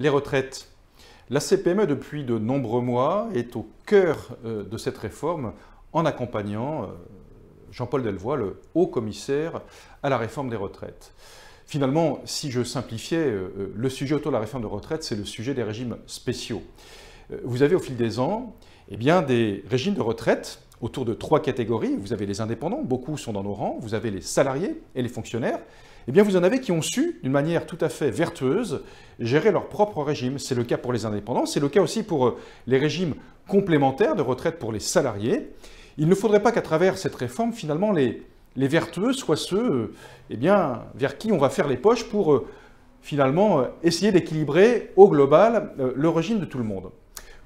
Les retraites. La CPME, depuis de nombreux mois, est au cœur de cette réforme en accompagnant Jean-Paul Delevoye, le haut commissaire à la réforme des retraites. Finalement, si je simplifiais, le sujet autour de la réforme des retraites, c'est le sujet des régimes spéciaux. Vous avez au fil des ans des régimes de retraite autour de 3 catégories. Vous avez les indépendants, beaucoup sont dans nos rangs, vous avez les salariés et les fonctionnaires. Vous en avez qui ont su, d'une manière tout à fait vertueuse, gérer leur propre régime. C'est le cas pour les indépendants, c'est le cas aussi pour les régimes complémentaires de retraite pour les salariés. Il ne faudrait pas qu'à travers cette réforme, finalement, les vertueux soient ceux vers qui on va faire les poches pour finalement essayer d'équilibrer au global le régime de tout le monde.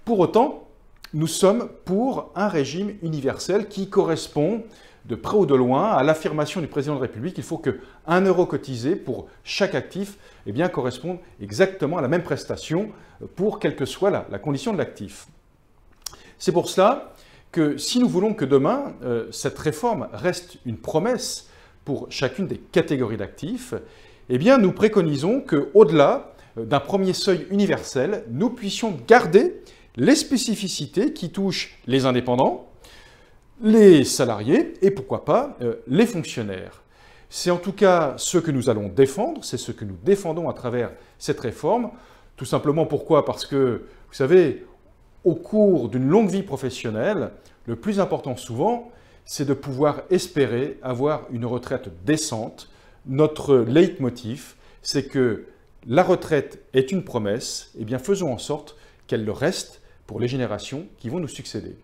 Pour autant, nous sommes pour un régime universel qui correspond de près ou de loin à l'affirmation du président de la République. Il faut que 1 euro cotisé pour chaque actif corresponde exactement à la même prestation pour quelle que soit la condition de l'actif. C'est pour cela que si nous voulons que demain, cette réforme reste une promesse pour chacune des catégories d'actifs, nous préconisons qu'au-delà d'un premier seuil universel, nous puissions garder les spécificités qui touchent les indépendants, les salariés et pourquoi pas les fonctionnaires. C'est en tout cas ce que nous allons défendre, c'est ce que nous défendons à travers cette réforme. Tout simplement pourquoi? Parce que, vous savez, au cours d'une longue vie professionnelle, le plus important souvent, c'est de pouvoir espérer avoir une retraite décente. Notre leitmotiv, c'est que la retraite est une promesse, faisons en sorte qu'elle le reste pour les générations qui vont nous succéder.